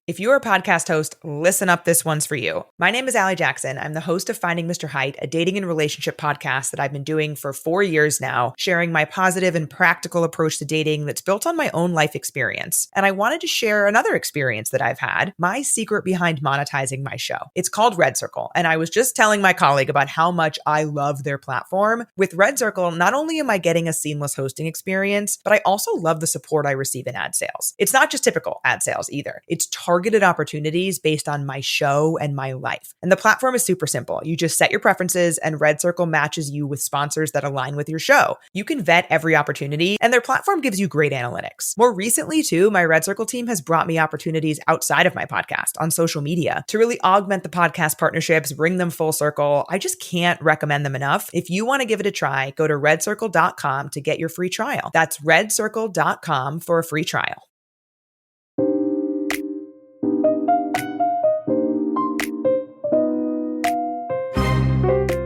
If you're a podcast host, listen up, this one's for you. My name is Allie Jackson. I'm the host of Finding Mr. Height, a dating and relationship podcast that I've been doing for 4 years now, sharing my positive and practical approach to dating that's built on my own life experience. And I wanted to share another experience that I've had, my secret behind monetizing my show. It's called Red Circle, and I was just telling my colleague about how much I love their platform. With Red Circle, not only am I getting a seamless hosting experience, but I also love the support I receive in ad sales. It's not just typical ad sales either. It's targeted opportunities based on my show and my life. And the platform is super simple. You just set your preferences and Red Circle matches you with sponsors that align with your show. You can vet every opportunity and their platform gives you great analytics. More recently too, my Red Circle team has brought me opportunities outside of my podcast on social media to really augment the podcast partnerships, bring them full circle. I just can't recommend them enough. If you want to give it a try, go to redcircle.com to get your free trial. That's redcircle.com for a free trial.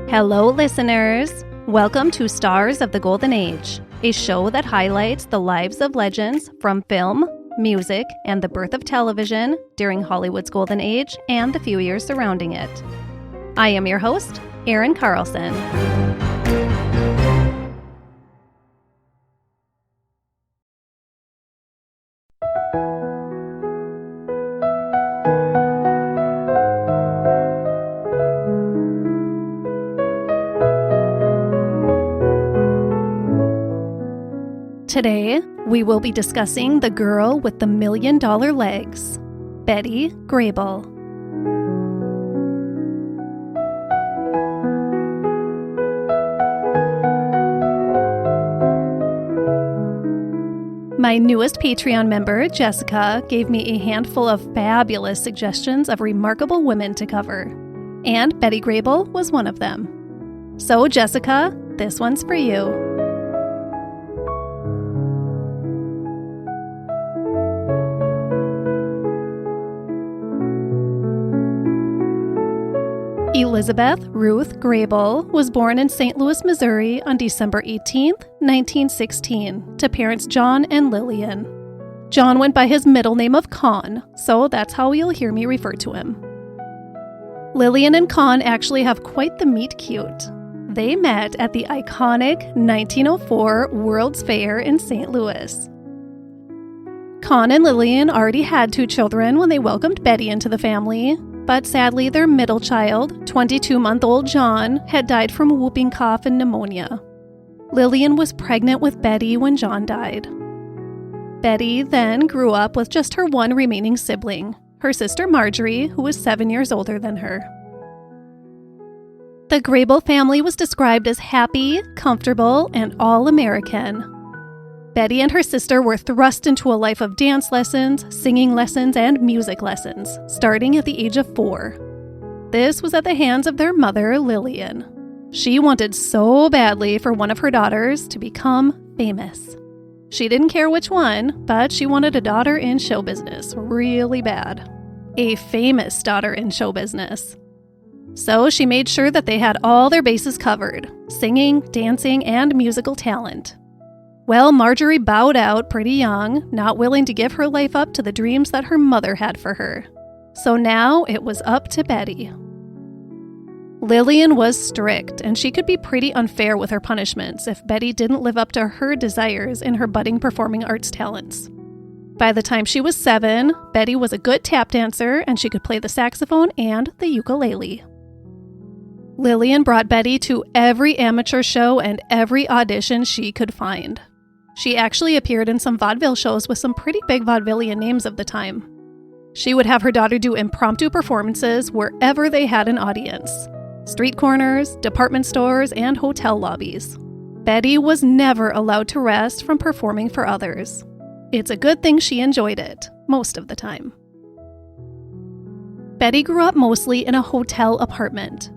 Hello, listeners. Welcome to Stars of the Golden Age, a show that highlights the lives of legends from film, music, and the birth of television during Hollywood's golden age and the few years surrounding it. I am your host, Erin Carlson. Today, we will be discussing the girl with the $1 million legs, Betty Grable. My newest Patreon member, Jessica, gave me a handful of fabulous suggestions of remarkable women to cover, and Betty Grable was one of them. So, Jessica, this one's for you. Elizabeth Ruth Grable was born in St. Louis, Missouri on December 18, 1916, to parents John and Lillian. John went by his middle name of Con, so that's how you'll hear me refer to him. Lillian and Con actually have quite the meet cute. They met at the iconic 1904 World's Fair in St. Louis. Con and Lillian already had 2 children when they welcomed Betty into the family, but sadly their middle child, 22-month-old John, had died from whooping cough and pneumonia. Lillian was pregnant with Betty when John died. Betty then grew up with just her one remaining sibling, her sister Marjorie, who was 7 years older than her. The Grable family was described as happy, comfortable, and all-American. Betty and her sister were thrust into a life of dance lessons, singing lessons, and music lessons, starting at the age of 4. This was at the hands of their mother, Lillian. She wanted so badly for one of her daughters to become famous. She didn't care which one, but she wanted a daughter in show business really bad. A famous daughter in show business. So she made sure that they had all their bases covered: singing, dancing, and musical talent. Well, Marjorie bowed out pretty young, not willing to give her life up to the dreams that her mother had for her. So now it was up to Betty. Lillian was strict, and she could be pretty unfair with her punishments if Betty didn't live up to her desires in her budding performing arts talents. By the time she was 7, Betty was a good tap dancer, and she could play the saxophone and the ukulele. Lillian brought Betty to every amateur show and every audition she could find. She actually appeared in some vaudeville shows with some pretty big vaudevillian names of the time. She would have her daughter do impromptu performances wherever they had an audience: street corners, department stores, and hotel lobbies. Betty was never allowed to rest from performing for others. It's a good thing she enjoyed it, most of the time. Betty grew up mostly in a hotel apartment.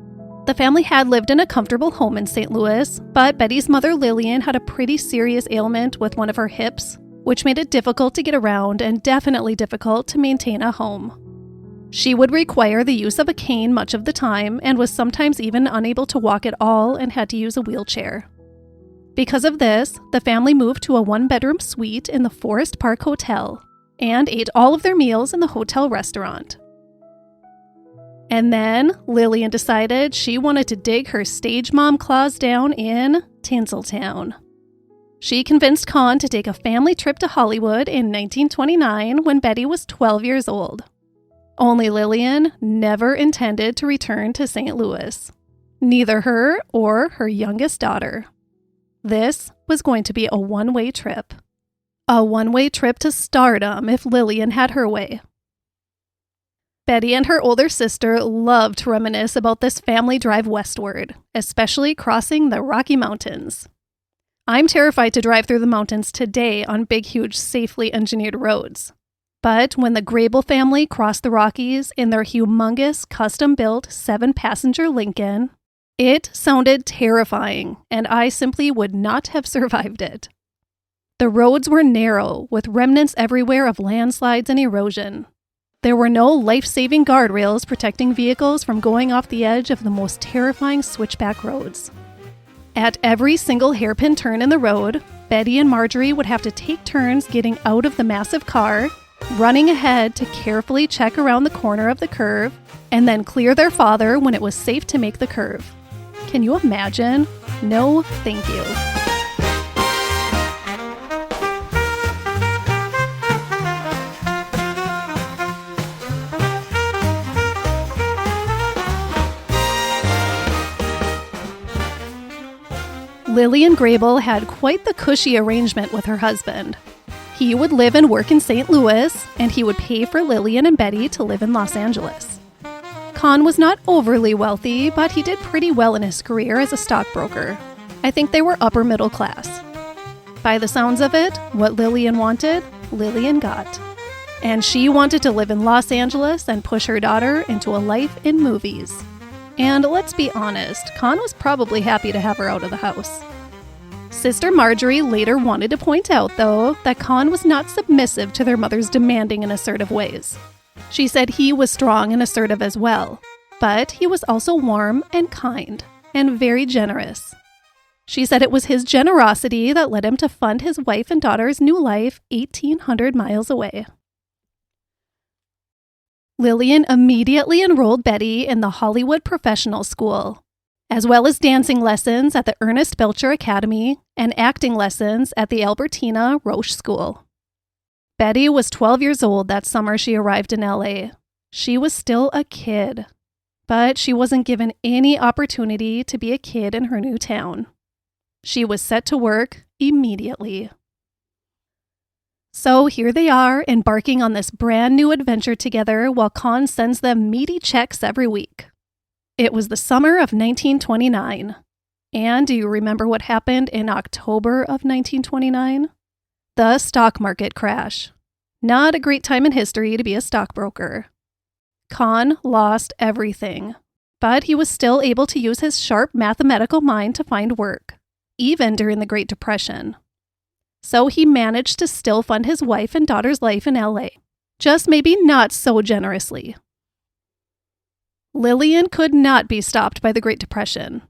The family had lived in a comfortable home in St. Louis, but Betty's mother Lillian had a pretty serious ailment with one of her hips, which made it difficult to get around and definitely difficult to maintain a home. She would require the use of a cane much of the time and was sometimes even unable to walk at all and had to use a wheelchair. Because of this, the family moved to a 1-bedroom suite in the Forest Park Hotel. and ate all of their meals in the hotel restaurant. And then Lillian decided she wanted to dig her stage mom claws down in Tinseltown. She convinced Con to take a family trip to Hollywood in 1929 when Betty was 12 years old. Only Lillian never intended to return to St. Louis. Neither her or her youngest daughter. This was going to be a one-way trip. A one-way trip to stardom if Lillian had her way. Betty and her older sister loved to reminisce about this family drive westward, especially crossing the Rocky Mountains. I'm terrified to drive through the mountains today on big, huge, safely engineered roads. But when the GRABLE family crossed the Rockies in their humongous, custom-built 7-passenger Lincoln, it sounded terrifying, and I simply would not have survived it. The roads were narrow, with remnants everywhere of landslides and erosion. There were no life-saving guardrails protecting vehicles from going off the edge of the most terrifying switchback roads. At every single hairpin turn in the road, Betty and Marjorie would have to take turns getting out of the massive car, running ahead to carefully check around the corner of the curve, and then clear their father when it was safe to make the curve. Can you imagine? No, thank you. Lillian Grable had quite the cushy arrangement with her husband. He would live and work in St. Louis, and he would pay for Lillian and Betty to live in Los Angeles. Con was not overly wealthy, but he did pretty well in his career as a stockbroker. I think they were upper middle class. By the sounds of it, what Lillian wanted, Lillian got. And she wanted to live in Los Angeles and push her daughter into a life in movies. And let's be honest, Con was probably happy to have her out of the house. Sister Marjorie later wanted to point out, though, that Con was not submissive to their mother's demanding and assertive ways. She said he was strong and assertive as well, but he was also warm and kind, and very generous. She said it was his generosity that led him to fund his wife and daughter's new life 1,800 miles away. Lillian immediately enrolled Betty in the Hollywood Professional School, as well as dancing lessons at the Ernest Belcher Academy and acting lessons at the Albertina Roche School. Betty was 12 years old that summer she arrived in LA. She was still a kid, but she wasn't given any opportunity to be a kid in her new town. She was set to work immediately. So here they are, embarking on this brand new adventure together while Con sends them meaty checks every week. It was the summer of 1929. And do you remember what happened in October of 1929? The stock market crash. Not a great time in history to be a stockbroker. Con lost everything, but he was still able to use his sharp mathematical mind to find work, even during the Great Depression. So he managed to still fund his wife and daughter's life in LA, just maybe not so generously. Lillian could not be stopped by the Great Depression.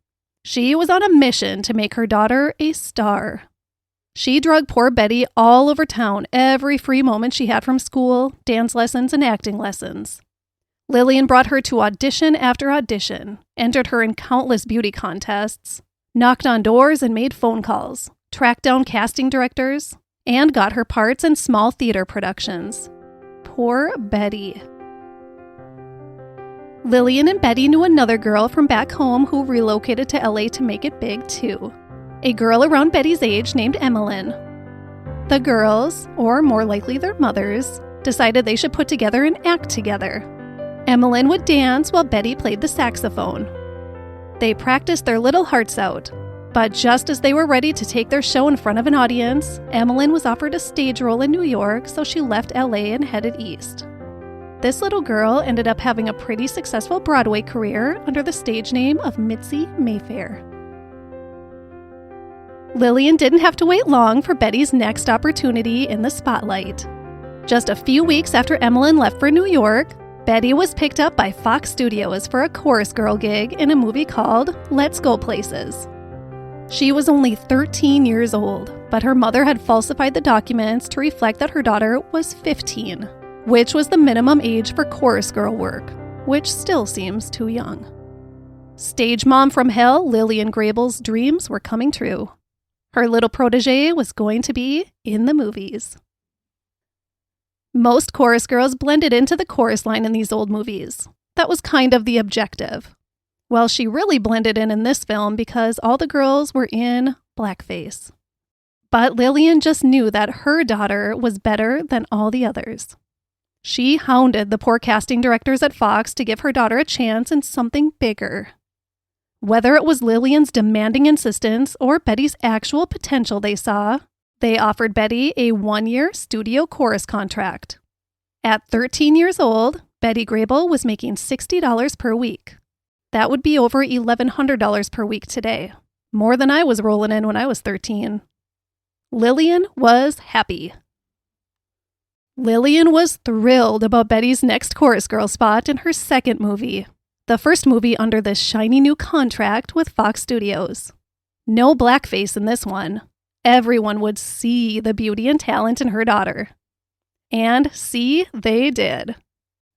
She was on a mission to make her daughter a star. She drug poor Betty all over town every free moment she had from school, dance lessons, and acting lessons. Lillian brought her to audition after audition, entered her in countless beauty contests, knocked on doors and made phone calls, tracked down casting directors, and got her parts in small theater productions. Poor Betty. Lillian and Betty knew another girl from back home who relocated to LA to make it big too. A girl around Betty's age named Emmeline. The girls, or more likely their mothers, decided they should put together an act together. Emmeline would dance while Betty played the saxophone. They practiced their little hearts out, but just as they were ready to take their show in front of an audience, Emmeline was offered a stage role in New York, so she left LA and headed east. This little girl ended up having a pretty successful Broadway career under the stage name of Mitzi Mayfair. Lillian didn't have to wait long for Betty's next opportunity in the spotlight. Just a few weeks after Emmeline left for New York, Betty was picked up by Fox Studios for a chorus girl gig in a movie called Let's Go Places. She was only 13 years old. but her mother had falsified the documents to reflect that her daughter was 15, which was the minimum age for chorus girl work, which still seems too young. Stage mom from hell, Lillian Grable's dreams were coming true. Her little protege was going to be in the movies. Most chorus girls blended into the chorus line in these old movies. That was kind of the objective. Well, she really blended in this film because all the girls were in blackface. But Lillian just knew that her daughter was better than all the others. She hounded the poor casting directors at Fox to give her daughter a chance in something bigger. Whether it was Lillian's demanding insistence or Betty's actual potential they saw, they offered Betty a 1-year studio chorus contract. At 13 years old, Betty Grable was making $60 per week. That would be over $1,100 per week today. More than I was rolling in when I was 13. Lillian was happy. Lillian was thrilled about Betty's next chorus girl spot in her second movie, the first movie under this shiny new contract with Fox Studios. No blackface in this one. Everyone would see the beauty and talent in her daughter. And see, they did.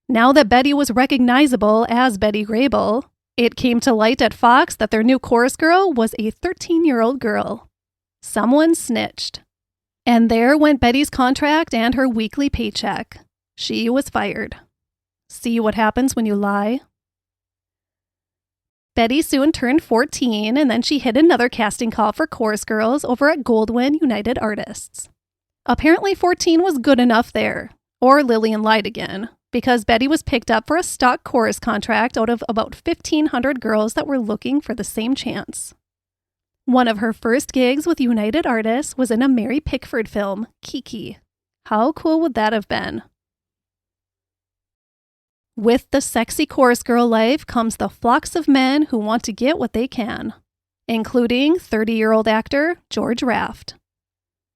Now that Betty was recognizable as Betty Grable, it came to light at Fox that their new chorus girl was a 13-year-old girl. Someone snitched. And there went Betty's contract and her weekly paycheck. She was fired. See what happens when you lie? Betty soon turned 14, and then she hit another casting call for chorus girls over at Goldwyn United Artists. Apparently 14 was good enough there, or Lillian lied again, because Betty was picked up for a stock chorus contract out of about 1,500 girls that were looking for the same chance. One of her first gigs with United Artists was in a Mary Pickford film, Kiki. How cool would that have been? With the sexy chorus girl life comes the flocks of men who want to get what they can, including 30-year-old actor George Raft.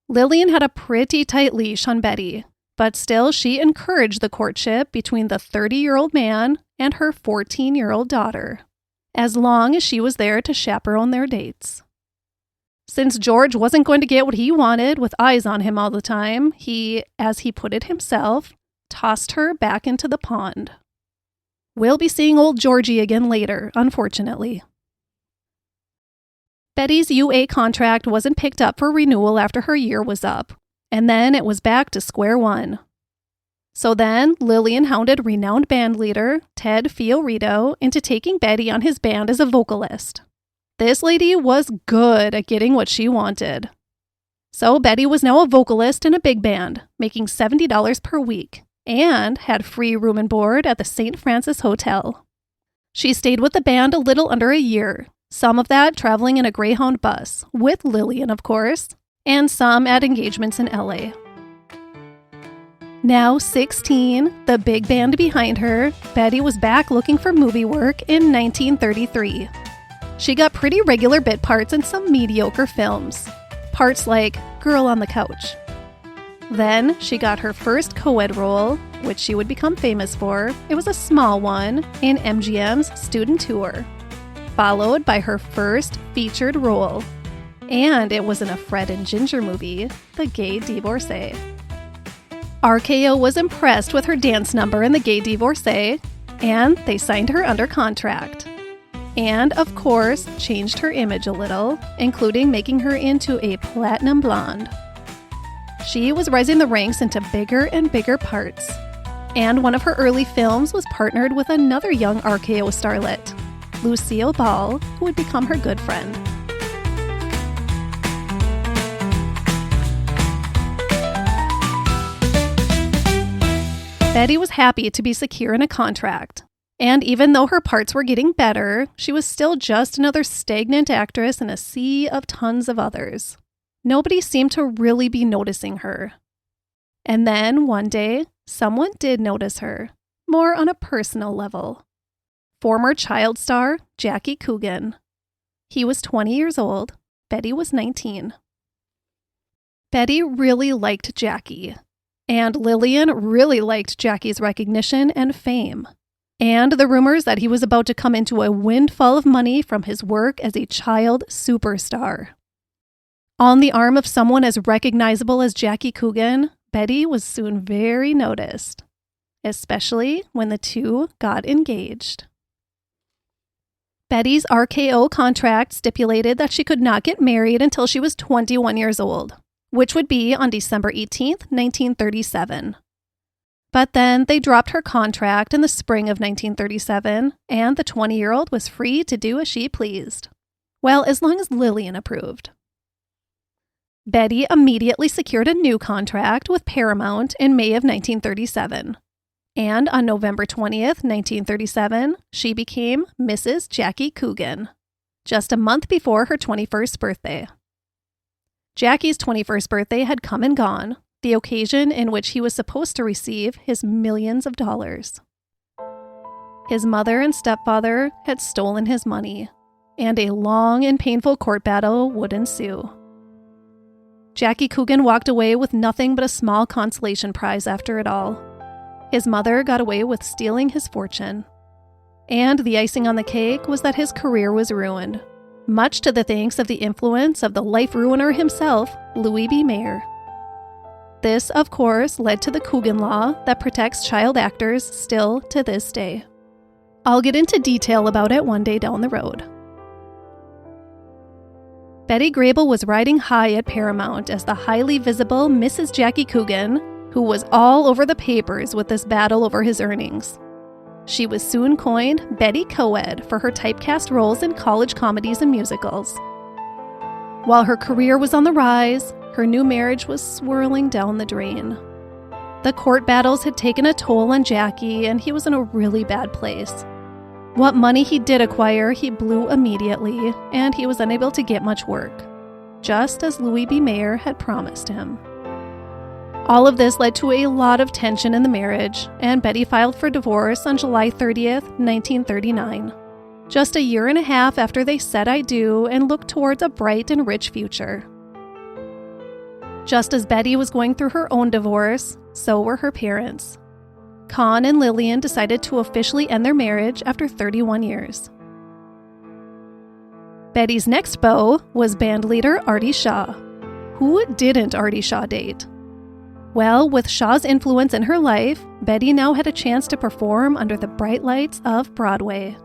Lillian had a pretty tight leash on Betty, but still she encouraged the courtship between the 30-year-old man and her 14-year-old daughter, as long as she was there to chaperone their dates. Since George wasn't going to get what he wanted with eyes on him all the time, he, as he put it himself, tossed her back into the pond. We'll be seeing old Georgie again later, unfortunately. Betty's UA contract wasn't picked up for renewal after her year was up, and then it was back to square one. So then, Lillian hounded renowned band leader Ted Fiorito into taking Betty on his band as a vocalist. This lady was good at getting what she wanted. So Betty was now a vocalist in a big band, making $70 per week, and had free room and board at the St. Francis Hotel. She stayed with the band a little under a year, some of that traveling in a Greyhound bus, with Lillian, of course, and some at engagements in LA. Now 16, the big band behind her, Betty was back looking for movie work in 1933. She got pretty regular bit parts in some mediocre films. Parts like Girl on the Couch. Then she got her first co-ed role, which she would become famous for. It was a small one in MGM's Student Tour, followed by her first featured role. And it was in a Fred and Ginger movie, The Gay Divorcee. RKO was impressed with her dance number in The Gay Divorcee, and they signed her under contract. And, of course, changed her image a little, including making her into a platinum blonde. She was rising the ranks into bigger and bigger parts. And one of her early films was partnered with another young RKO starlet, Lucille Ball, who would become her good friend. Betty was happy to be secure in a contract. And even though her parts were getting better, she was still just another stagnant actress in a sea of tons of others. Nobody seemed to really be noticing her. And then, one day, someone did notice her, more on a personal level. Former child star Jackie Coogan. He was 20 years old, Betty was 19. Betty really liked Jackie, and Lillian really liked Jackie's recognition and fame. And the rumors that he was about to come into a windfall of money from his work as a child superstar. On the arm of someone as recognizable as Jackie Coogan, Betty was soon very noticed, especially when the two got engaged. Betty's RKO contract stipulated that she could not get married until she was 21 years old, which would be on December 18th, 1937. But then they dropped her contract in the spring of 1937, and the 20-year-old was free to do as she pleased. Well, as long as Lillian approved. Betty immediately secured a new contract with Paramount in May of 1937. And on November 20th, 1937, she became Mrs. Jackie Coogan, just a month before her 21st birthday. Jackie's 21st birthday had come and gone, the occasion in which he was supposed to receive his millions of dollars. His mother and stepfather had stolen his money, and a long and painful court battle would ensue. Jackie Coogan walked away with nothing but a small consolation prize after it all. His mother got away with stealing his fortune. And the icing on the cake was that his career was ruined, much to the thanks of the influence of the life ruiner himself, Louis B. Mayer. This, of course, led to the Coogan Law that protects child actors still to this day. I'll get into detail about it one day down the road. Betty Grable was riding high at Paramount as the highly visible Mrs. Jackie Coogan, who was all over the papers with this battle over his earnings. She was soon coined Betty Coed for her typecast roles in college comedies and musicals. While her career was on the rise, her new marriage was swirling down the drain. The court battles had taken a toll on Jackie, and he was in a really bad place. What money he did acquire, he blew immediately, and he was unable to get much work, just as Louis B. Mayer had promised him. All of this led to a lot of tension in the marriage, and Betty filed for divorce on July 30th, 1939, just a year and a half after they said I do and looked towards a bright and rich future. Just as Betty was going through her own divorce, so were her parents. Con and Lillian decided to officially end their marriage after 31 years. Betty's next beau was bandleader Artie Shaw. Who didn't Artie Shaw date? Well, with Shaw's influence in her life, Betty now had a chance to perform under the bright lights of Broadway.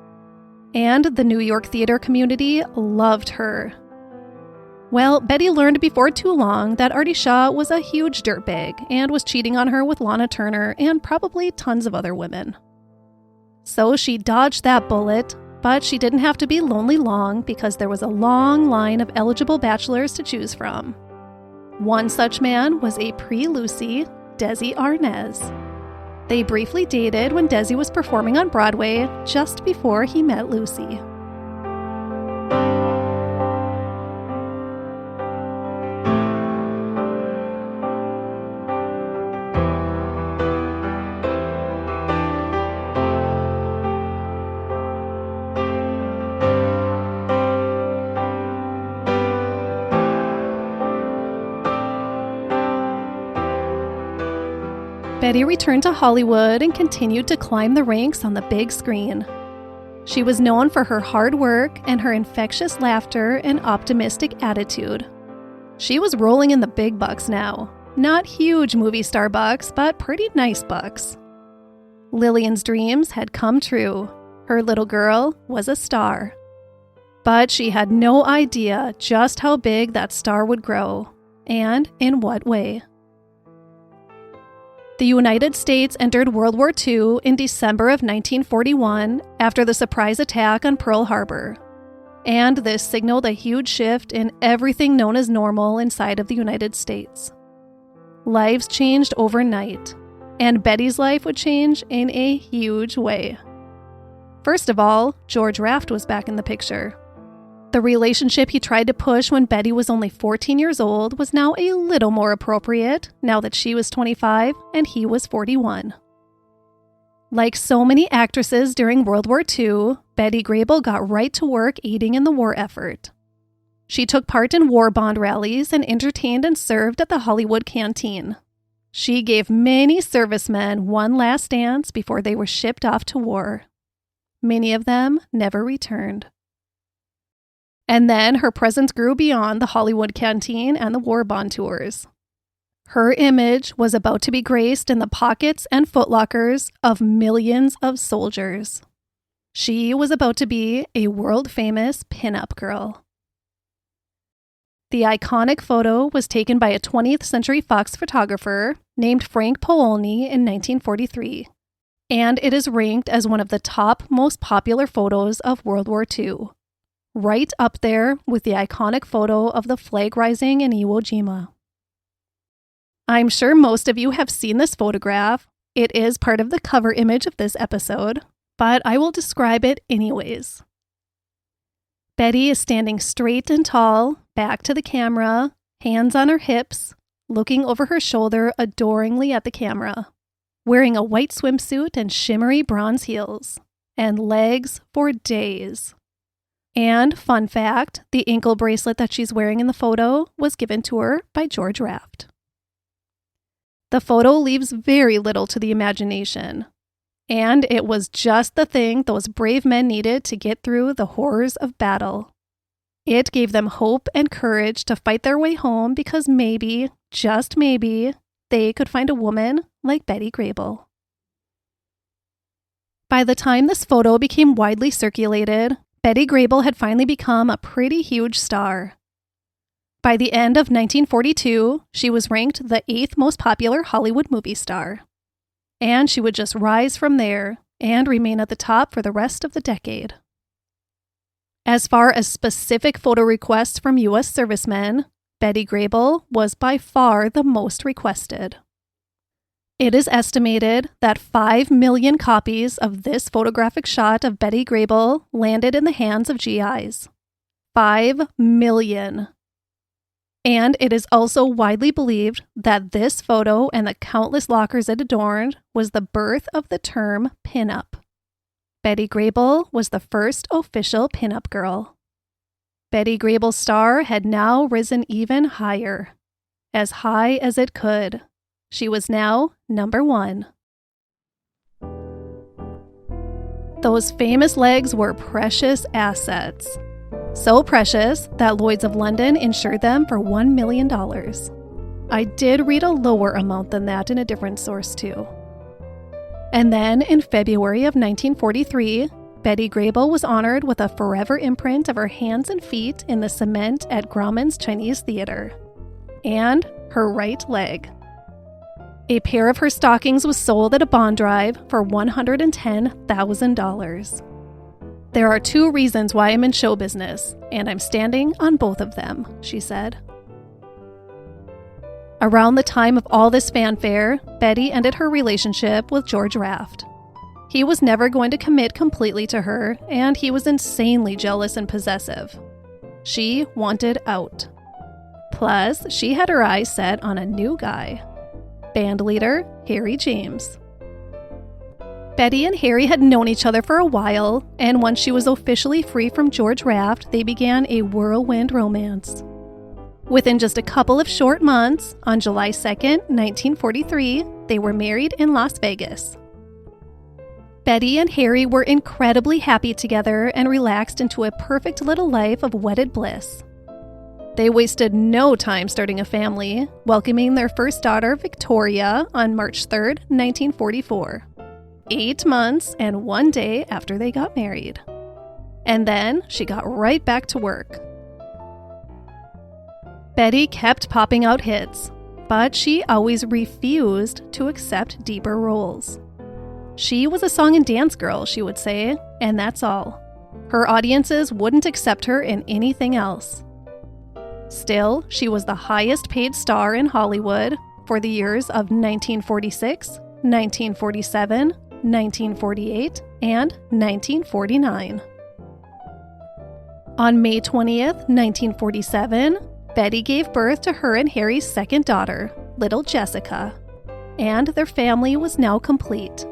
And the New York theater community loved her. Well, Betty learned before too long that Artie Shaw was a huge dirtbag and was cheating on her with Lana Turner and probably tons of other women. So she dodged that bullet, but she didn't have to be lonely long because there was a long line of eligible bachelors to choose from. One such man was a pre-Lucy, Desi Arnaz. They briefly dated when Desi was performing on Broadway just before he met Lucy. Betty returned to Hollywood and continued to climb the ranks on the big screen. She was known for her hard work and her infectious laughter and optimistic attitude. She was rolling in the big bucks now. Not huge movie star bucks, but pretty nice bucks. Lillian's dreams had come true. Her little girl was a star. But she had no idea just how big that star would grow, and in what way. The United States entered World War II in December of 1941 after the surprise attack on Pearl Harbor. And this signaled a huge shift in everything known as normal inside of the United States. Lives changed overnight, and Betty's life would change in a huge way. First of all, George Raft was back in the picture. The relationship he tried to push when Betty was only 14 years old was now a little more appropriate now that she was 25 and he was 41. Like so many actresses during World War II, Betty Grable got right to work aiding in the war effort. She took part in war bond rallies and entertained and served at the Hollywood Canteen. She gave many servicemen one last dance before they were shipped off to war. Many of them never returned. And then her presence grew beyond the Hollywood canteen and the war bond tours. Her image was about to be graced in the pockets and footlockers of millions of soldiers. She was about to be a world-famous pinup girl. The iconic photo was taken by a 20th Century Fox photographer named Frank Poolney in 1943, and it is ranked as one of the top most popular photos of World War II, right up there with the iconic photo of the flag rising in Iwo Jima. I'm sure most of you have seen this photograph. It is part of the cover image of this episode, but I will describe it anyways. Betty is standing straight and tall, back to the camera, hands on her hips, looking over her shoulder adoringly at the camera, wearing a white swimsuit and shimmery bronze heels, and legs for days. And, fun fact, the ankle bracelet that she's wearing in the photo was given to her by George Raft. The photo leaves very little to the imagination, and it was just the thing those brave men needed to get through the horrors of battle. It gave them hope and courage to fight their way home because maybe, just maybe, they could find a woman like Betty Grable. By the time this photo became widely circulated, Betty Grable had finally become a pretty huge star. By the end of 1942, she was ranked the 8th most popular Hollywood movie star. And she would just rise from there and remain at the top for the rest of the decade. As far as specific photo requests from U.S. servicemen, Betty Grable was by far the most requested. It is estimated that 5 million copies of this photographic shot of Betty Grable landed in the hands of GIs. 5 million. And it is also widely believed that this photo and the countless lockers it adorned was the birth of the term pinup. Betty Grable was the first official pinup girl. Betty Grable's star had now risen even higher, as high as it could. She was now number 1. Those famous legs were precious assets. So precious that Lloyd's of London insured them for $1 million. I did read a lower amount than that in a different source too. And then in February of 1943, Betty Grable was honored with a forever imprint of her hands and feet in the cement at Grauman's Chinese Theater. And her right leg. A pair of her stockings was sold at a bond drive for $110,000. There are 2 reasons why I'm in show business, and I'm standing on both of them, she said. Around the time of all this fanfare, Betty ended her relationship with George Raft. He was never going to commit completely to her, and he was insanely jealous and possessive. She wanted out. Plus, she had her eyes set on a new guy. Bandleader Harry James. Betty and Harry had known each other for a while, and once she was officially free from George Raft, they began a whirlwind romance. Within just a couple of short months, on July 2nd, 1943, they were married in Las Vegas. Betty and Harry were incredibly happy together and relaxed into a perfect little life of wedded bliss. They wasted no time starting a family, welcoming their first daughter, Victoria, on March 3rd, 1944. 8 months and 1 day after they got married. And then she got right back to work. Betty kept popping out hits, but she always refused to accept deeper roles. She was a song and dance girl, she would say, and that's all. Her audiences wouldn't accept her in anything else. Still, she was the highest paid star in Hollywood for the years of 1946, 1947, 1948, and 1949. On May 20th, 1947, Betty gave birth to her and Harry's second daughter, little Jessica, and their family was now complete.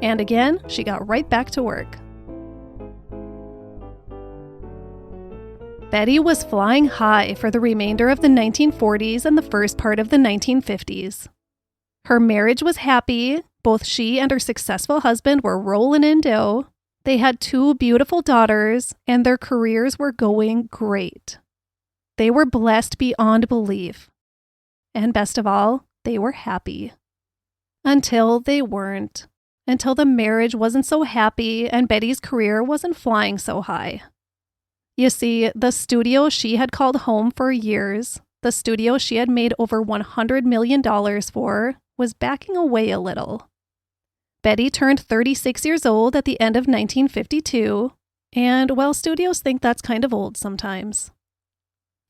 And again, she got right back to work. Betty was flying high for the remainder of the 1940s and the first part of the 1950s. Her marriage was happy. Both she and her successful husband were rolling in dough. They had 2 beautiful daughters, and their careers were going great. They were blessed beyond belief. And best of all, they were happy. Until they weren't. Until the marriage wasn't so happy and Betty's career wasn't flying so high. You see, the studio she had called home for years, the studio she had made over $100 million for, was backing away a little. Betty turned 36 years old at the end of 1952, and well, studios think that's kind of old sometimes.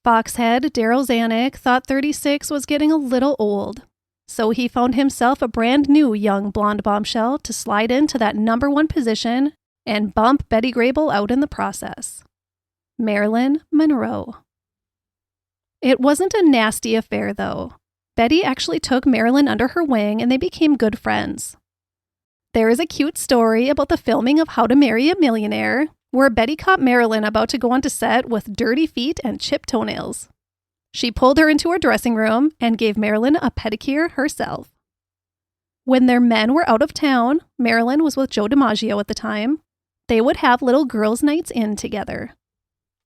Fox head Daryl Zanuck thought 36 was getting a little old, so he found himself a brand new young blonde bombshell to slide into that #1 position and bump Betty Grable out in the process. Marilyn Monroe. It wasn't a nasty affair, though. Betty actually took Marilyn under her wing and they became good friends. There is a cute story about the filming of How to Marry a Millionaire, where Betty caught Marilyn about to go onto set with dirty feet and chipped toenails. She pulled her into her dressing room and gave Marilyn a pedicure herself. When their men were out of town, Marilyn was with Joe DiMaggio at the time, they would have little girls' nights in together.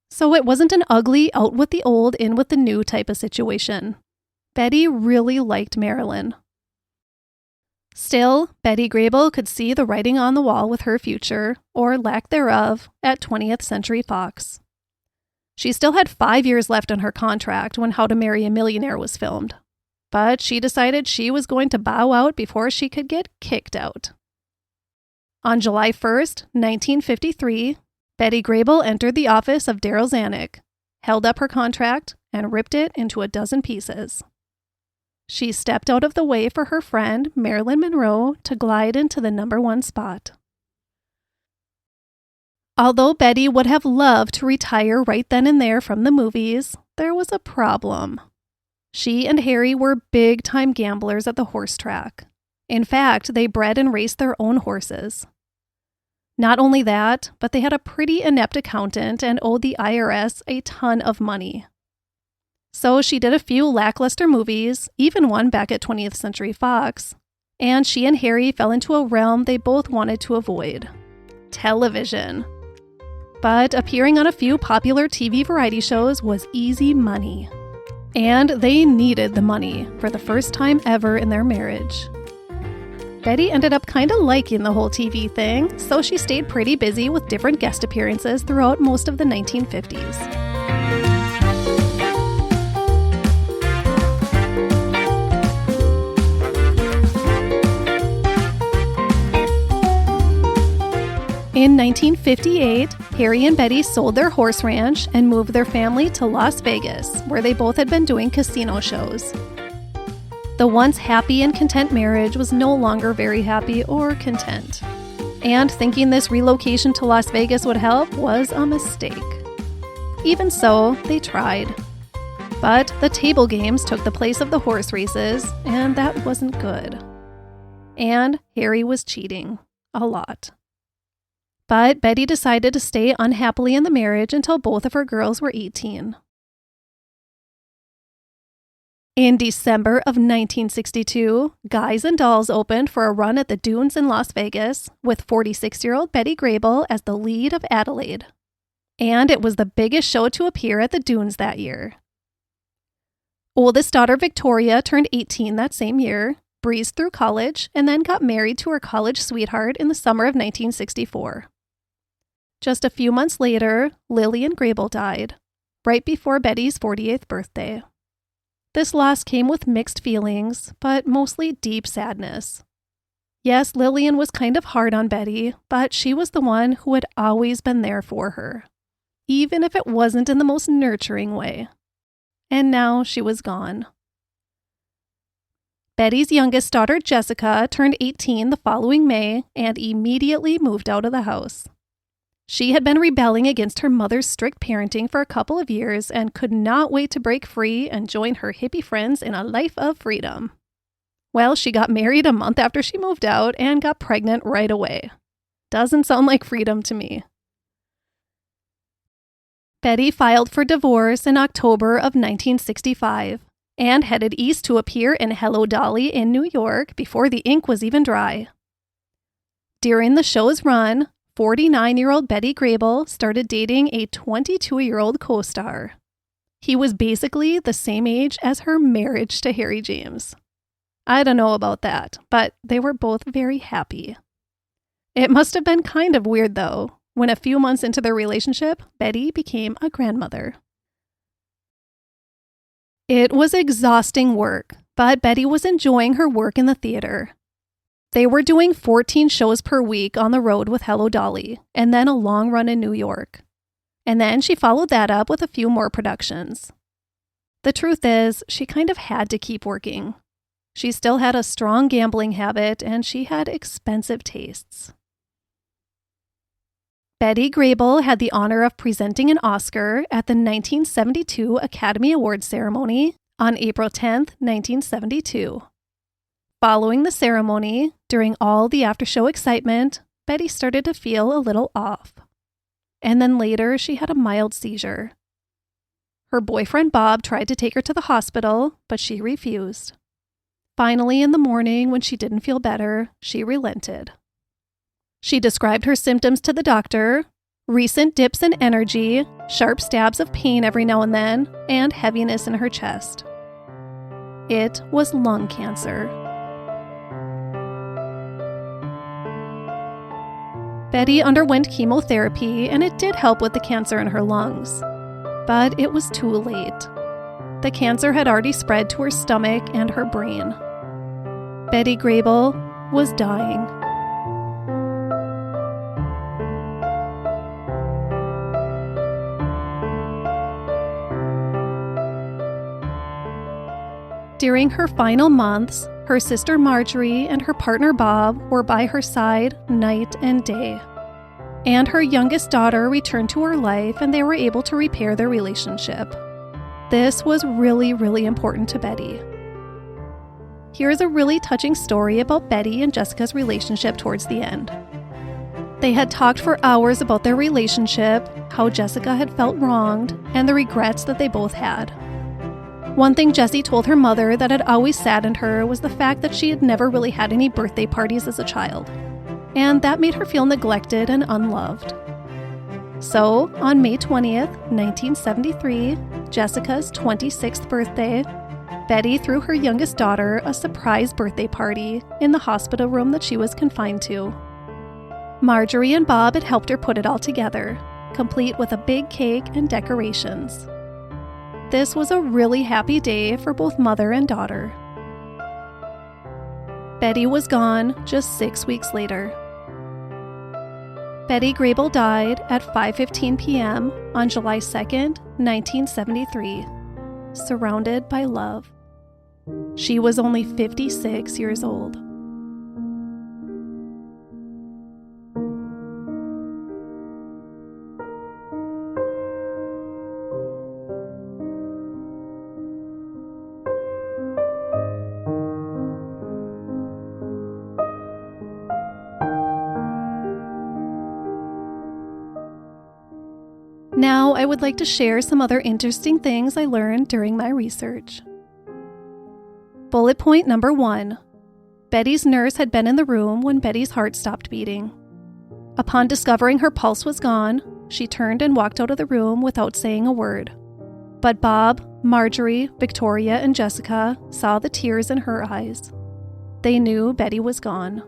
So it wasn't an ugly out with the old, in with the new type of situation. Betty really liked Marilyn. Still, Betty Grable could see the writing on the wall with her future, or lack thereof, at 20th Century Fox. She still had 5 years left on her contract when How to Marry a Millionaire was filmed, but she decided she was going to bow out before she could get kicked out. On July 1st, 1953, Betty Grable entered the office of Daryl Zanuck, held up her contract, and ripped it into a dozen pieces. She stepped out of the way for her friend, Marilyn Monroe, to glide into the #1 spot. Although Betty would have loved to retire right then and there from the movies, there was a problem. She and Harry were big-time gamblers at the horse track. In fact, they bred and raced their own horses. Not only that, but they had a pretty inept accountant and owed the IRS a ton of money. So she did a few lackluster movies, even one back at 20th Century Fox, and she and Harry fell into a realm they both wanted to avoid: television. But appearing on a few popular TV variety shows was easy money. And they needed the money for the first time ever in their marriage. Betty ended up kind of liking the whole TV thing, so she stayed pretty busy with different guest appearances throughout most of the 1950s. In 1958, Harry and Betty sold their horse ranch and moved their family to Las Vegas, where they both had been doing casino shows. The once happy and content marriage was no longer very happy or content, and thinking this relocation to Las Vegas would help was a mistake. Even so, they tried. But the table games took the place of the horse races, and that wasn't good. And Harry was cheating. A lot. But Betty decided to stay unhappily in the marriage until both of her girls were 18. In December of 1962, Guys and Dolls opened for a run at the Dunes in Las Vegas, with 46-year-old Betty Grable as the lead of Adelaide. And it was the biggest show to appear at the Dunes that year. Oldest daughter Victoria turned 18 that same year, breezed through college, and then got married to her college sweetheart in the summer of 1964. Just a few months later, Lillian Grable died, right before Betty's 48th birthday. This loss came with mixed feelings, but mostly deep sadness. Yes, Lillian was kind of hard on Betty, but she was the one who had always been there for her, even if it wasn't in the most nurturing way. And now she was gone. Betty's youngest daughter, Jessica, turned 18 the following May and immediately moved out of the house. She had been rebelling against her mother's strict parenting for a couple of years and could not wait to break free and join her hippie friends in a life of freedom. Well, she got married a month after she moved out and got pregnant right away. Doesn't sound like freedom to me. Betty filed for divorce in October of 1965 and headed east to appear in Hello, Dolly in New York before the ink was even dry. During the show's run, 49-year-old Betty Grable started dating a 22-year-old co-star. He was basically the same age as her marriage to Harry James. I don't know about that, but they were both very happy. It must have been kind of weird, though, when a few months into their relationship, Betty became a grandmother. It was exhausting work, but Betty was enjoying her work in the theater. They were doing 14 shows per week on the road with Hello Dolly, and then a long run in New York. And then she followed that up with a few more productions. The truth is, she kind of had to keep working. She still had a strong gambling habit, and she had expensive tastes. Betty Grable had the honor of presenting an Oscar at the 1972 Academy Awards ceremony on April 10, 1972. Following the ceremony, during all the after-show excitement, Betty started to feel a little off. And then later, she had a mild seizure. Her boyfriend Bob tried to take her to the hospital, but she refused. Finally, in the morning, when she didn't feel better, she relented. She described her symptoms to the doctor: recent dips in energy, sharp stabs of pain every now and then, and heaviness in her chest. It was lung cancer. Betty underwent chemotherapy, and it did help with the cancer in her lungs. But it was too late. The cancer had already spread to her stomach and her brain. Betty Grable was dying. During her final months, her sister Marjorie and her partner Bob were by her side night and day. And her youngest daughter returned to her life, and they were able to repair their relationship. This was really, really important to Betty. Here's a really touching story about Betty and Jessica's relationship towards the end. They had talked for hours about their relationship, how Jessica had felt wronged, and the regrets that they both had. One thing Jessie told her mother that had always saddened her was the fact that she had never really had any birthday parties as a child, and that made her feel neglected and unloved. So, on May 20th, 1973, Jessica's 26th birthday, Betty threw her youngest daughter a surprise birthday party in the hospital room that she was confined to. Marjorie and Bob had helped her put it all together, complete with a big cake and decorations. This was a really happy day for both mother and daughter. Betty was gone just 6 weeks later. Betty Grable died at 5:15 p.m. on July 2nd, 1973, surrounded by love. She was only 56 years old. Now, I would like to share some other interesting things I learned during my research. Bullet point number 1. Betty's nurse had been in the room when Betty's heart stopped beating. Upon discovering her pulse was gone, she turned and walked out of the room without saying a word. But Bob, Marjorie, Victoria, and Jessica saw the tears in her eyes. They knew Betty was gone.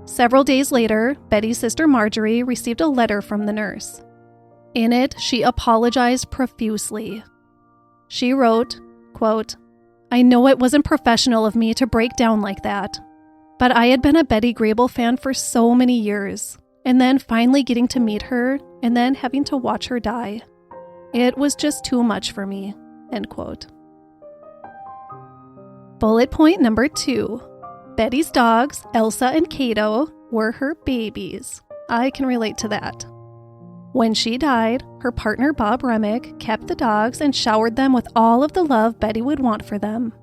Several days later, Betty's sister Marjorie received a letter from the nurse. In it, she apologized profusely. She wrote, quote, "I know it wasn't professional of me to break down like that, but I had been a Betty Grable fan for so many years, and then finally getting to meet her, and then having to watch her die. It was just too much for me." End quote. Bullet point number 2. Betty's dogs, Elsa and Cato, were her babies. I can relate to that. When she died, her partner Bob Remick kept the dogs and showered them with all of the love Betty would want for them.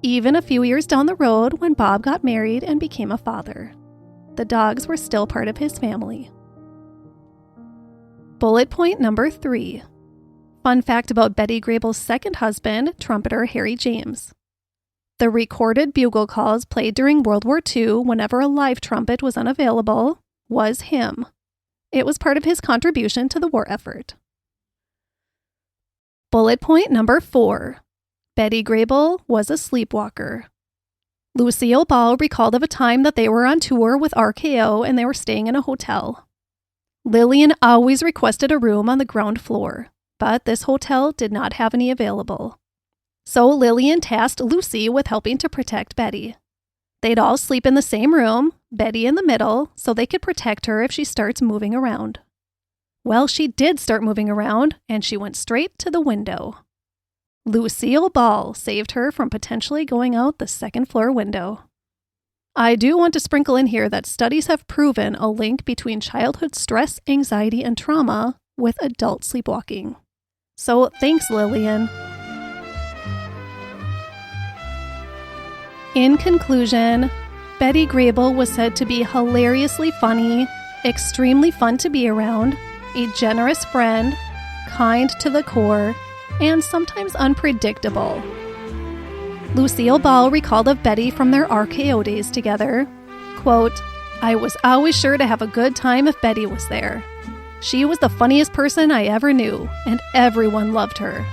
Even a few years down the road when Bob got married and became a father. The dogs were still part of his family. Bullet point number 3. Fun fact about Betty Grable's second husband, trumpeter Harry James. The recorded bugle calls played during World War II whenever a live trumpet was unavailable was him. It was part of his contribution to the war effort. Bullet point number 4. Betty Grable was a sleepwalker. Lucille Ball recalled of a time that they were on tour with RKO and they were staying in a hotel. Lillian always requested a room on the ground floor, but this hotel did not have any available. So Lillian tasked Lucy with helping to protect Betty. They'd all sleep in the same room, Betty in the middle, so they could protect her if she starts moving around. Well, she did start moving around, and she went straight to the window. Lucille Ball saved her from potentially going out the second floor window. I do want to sprinkle in here that studies have proven a link between childhood stress, anxiety, and trauma with adult sleepwalking. So thanks, Lillian. In conclusion, Betty Grable was said to be hilariously funny, extremely fun to be around, a generous friend, kind to the core, and sometimes unpredictable. Lucille Ball recalled of Betty from their RKO days together, quote, "I was always sure to have a good time if Betty was there. She was the funniest person I ever knew, and everyone loved her.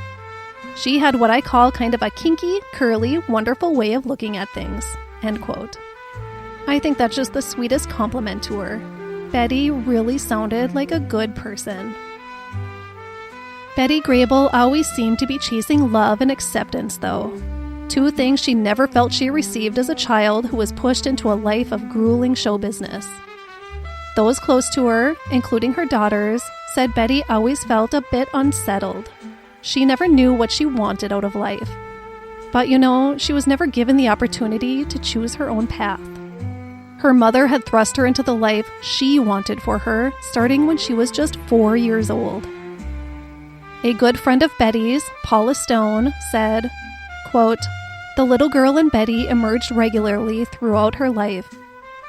She had what I call kind of a kinky, curly, wonderful way of looking at things," end quote. I think that's just the sweetest compliment to her. Betty really sounded like a good person. Betty Grable always seemed to be chasing love and acceptance, though. 2 things she never felt she received as a child who was pushed into a life of grueling show business. Those close to her, including her daughters, said Betty always felt a bit unsettled. She never knew what she wanted out of life. But she was never given the opportunity to choose her own path. Her mother had thrust her into the life she wanted for her, starting when she was just 4 years old. A good friend of Betty's, Paula Stone, said, quote, "The little girl in Betty emerged regularly throughout her life.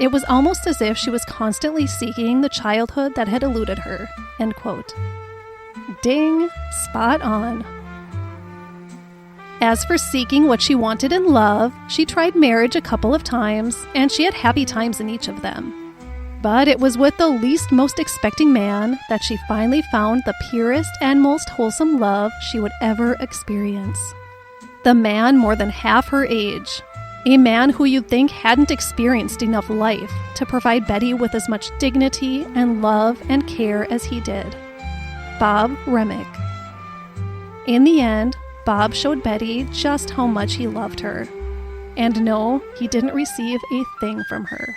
It was almost as if she was constantly seeking the childhood that had eluded her," end quote. Ding, spot on. As for seeking what she wanted in love, she tried marriage a couple of times, and she had happy times in each of them. But it was with the least most expecting man that she finally found the purest and most wholesome love she would ever experience. The man more than half her age. A man who you'd think hadn't experienced enough life to provide Betty with as much dignity and love and care as he did. Bob Remick. In the end, Bob showed Betty just how much he loved her. And no, he didn't receive a thing from her.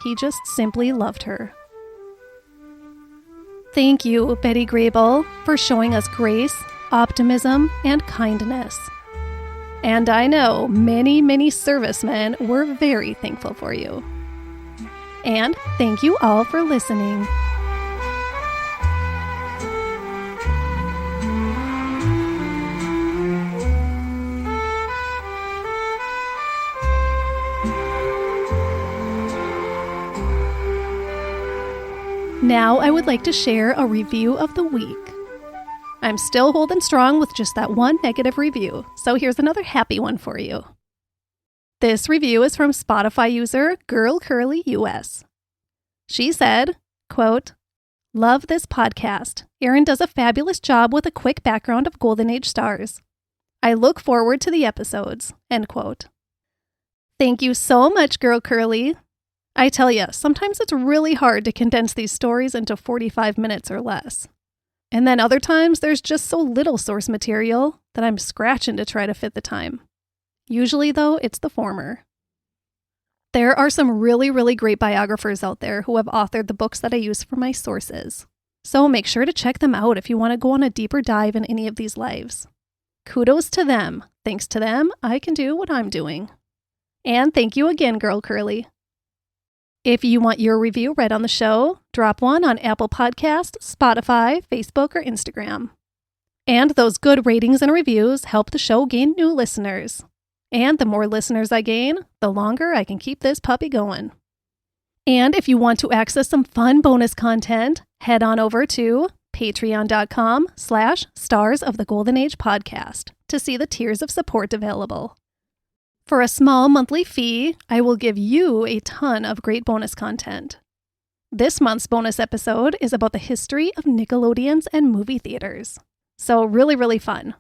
He just simply loved her. Thank you, Betty Grable, for showing us grace, optimism, and kindness. And I know many, many servicemen were very thankful for you. And thank you all for listening. Now I would like to share a review of the week. I'm still holding strong with just that one negative review, so here's another happy one for you. This review is from Spotify user Girl Curly US. She said, quote, "Love this podcast. Erin does a fabulous job with a quick background of Golden Age stars. I look forward to the episodes," end quote. Thank you so much, Girl Curly. I tell ya, sometimes it's really hard to condense these stories into 45 minutes or less. And then other times there's just so little source material that I'm scratching to try to fit the time. Usually, though, it's the former. There are some really, really great biographers out there who have authored the books that I use for my sources. So make sure to check them out if you want to go on a deeper dive in any of these lives. Kudos to them. Thanks to them, I can do what I'm doing. And thank you again, Girl Curly. If you want your review read on the show, drop one on Apple Podcasts, Spotify, Facebook, or Instagram. And those good ratings and reviews help the show gain new listeners. And the more listeners I gain, the longer I can keep this puppy going. And if you want to access some fun bonus content, head on over to patreon.com/Stars of the Golden Age podcast to see the tiers of support available. For a small monthly fee, I will give you a ton of great bonus content. This month's bonus episode is about the history of Nickelodeons and movie theaters. So really fun.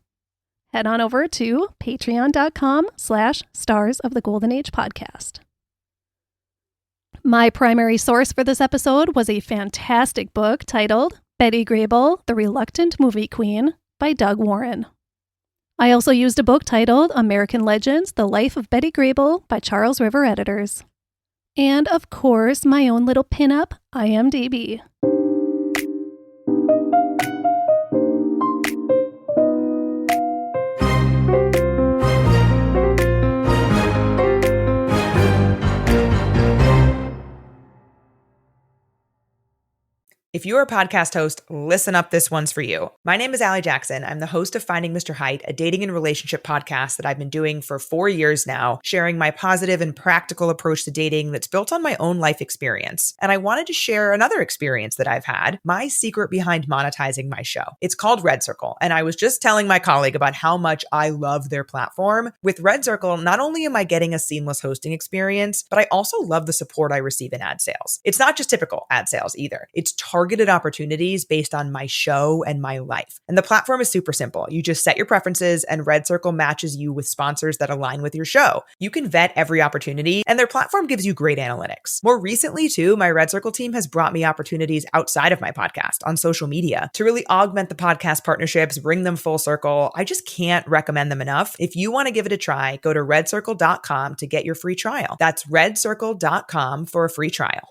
Head on over to patreon.com/Stars of the Golden Age podcast. My primary source for this episode was a fantastic book titled Betty Grable, the Reluctant Movie Queen by Doug Warren. I also used a book titled American Legends, The Life of Betty Grable by Charles River Editors. And of course, my own little pinup, IMDB. If you're a podcast host, listen up, this one's for you. My name is Allie Jackson. I'm the host of Finding Mr. Height, a dating and relationship podcast that I've been doing for 4 years now, sharing my positive and practical approach to dating that's built on my own life experience. And I wanted to share another experience that I've had, my secret behind monetizing my show. It's called Red Circle, and I was just telling my colleague about how much I love their platform. With Red Circle, not only am I getting a seamless hosting experience, but I also love the support I receive in ad sales. It's not just typical ad sales either. It's targeted opportunities based on my show and my life. And the platform is super simple. You just set your preferences and Red Circle matches you with sponsors that align with your show. You can vet every opportunity and their platform gives you great analytics. More recently too, my Red Circle team has brought me opportunities outside of my podcast on social media to really augment the podcast partnerships, bring them full circle. I just can't recommend them enough. If you want to give it a try, go to redcircle.com to get your free trial. That's redcircle.com for a free trial.